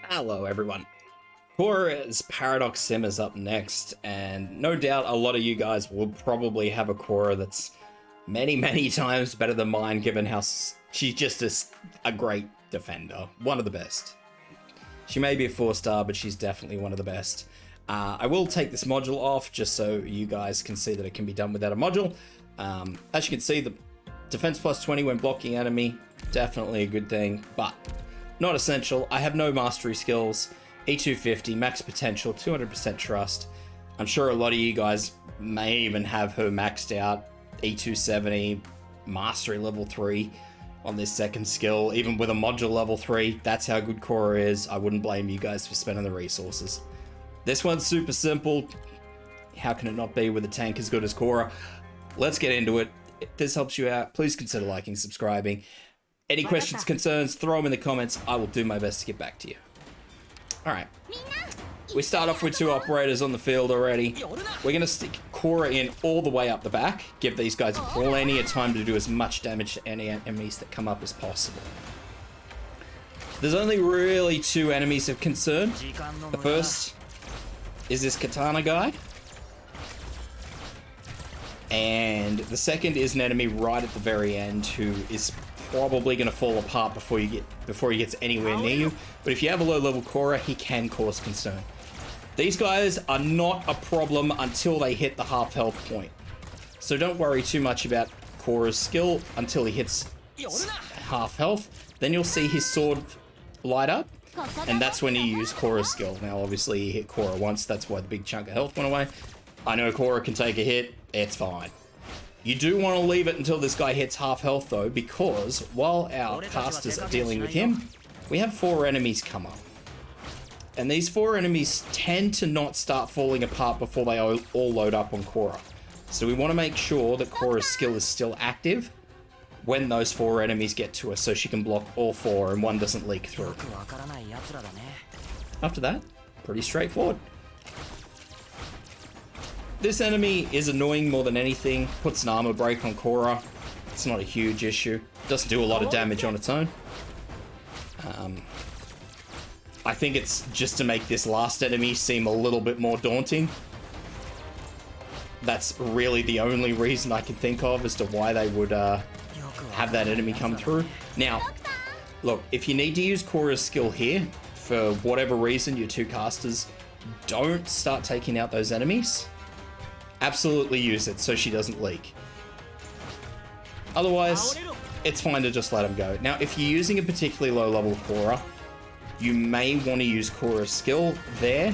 Hello everyone. Cuora's Paradox Sim is up next, and no doubt a lot of you guys will probably have a Cuora that's many times better than mine, given how she's just a great defender. One of the best. She may be a 4-star, but she's definitely one of the best. I will take this module off just so you guys can see that it can be done without a module. As you can see, the defense plus 20 when blocking enemy, definitely a good thing, but not essential. I have no mastery skills, E250, max potential, 200% trust. I'm sure a lot of you guys may even have her maxed out, E270, mastery level 3 on this second skill, even with a module level 3. That's how good Cuora is. I wouldn't blame you guys for spending the resources. This one's super simple. How can it not be with a tank as good as Cuora? Let's get into it. If this helps you out, please consider liking, subscribing. Any questions, concerns, throw them in the comments. I will do my best to get back to you. Alright. We start off with 2 operators on the field already. We're going to stick Cuora in all the way up the back. Give these guys plenty of time to do as much damage to any enemies that come up as possible. There's only really 2 enemies of concern. The first is this katana guy. And the second is an enemy right at the very end who is probably going to fall apart before he gets anywhere near you. But if you have a low level Cuora, he can cause concern. These guys are not a problem until they hit the half health point. So don't worry too much about Cuora's skill until he hits half health. Then you'll see his sword light up, and that's when you use Cuora's skill. Now obviously he hit Cuora once, that's why the big chunk of health went away. I know Cuora can take a hit, it's fine. You do want to leave it until this guy hits half health though, because while our casters are dealing with him, we have 4 enemies come up. And these 4 enemies tend to not start falling apart before they all load up on Cuora. So we want to make sure that Cuora's skill is still active when those 4 enemies get to her, so she can block all 4 and one doesn't leak through. After that, pretty straightforward. This enemy is annoying more than anything, puts an armor break on Cuora. It's not a huge issue, doesn't do a lot of damage on its own. I think it's just to make this last enemy seem a little bit more daunting. That's really the only reason I can think of as to why they would have that enemy come through. Now, look, if you need to use Cuora's skill here, for whatever reason your 2 casters don't start taking out those enemies, absolutely use it so she doesn't leak. Otherwise, it's fine to just let them go. Now, if you're using a particularly low level Cuora, you may want to use Cuora's skill there,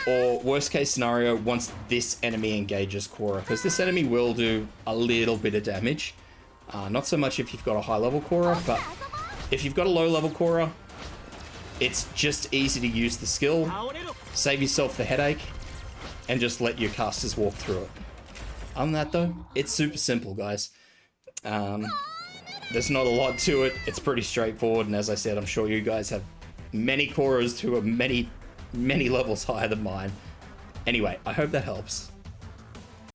or worst case scenario, once this enemy engages Cuora, because this enemy will do a little bit of damage. Not so much if you've got a high level Cuora, but if you've got a low level Cuora, it's just easy to use the skill, save yourself the headache, and just let your casters walk through it. Other than that though, it's super simple, guys. There's not a lot to it. It's pretty straightforward, and as I said, I'm sure you guys have many Cuoras who are many levels higher than mine. Anyway, I hope that helps.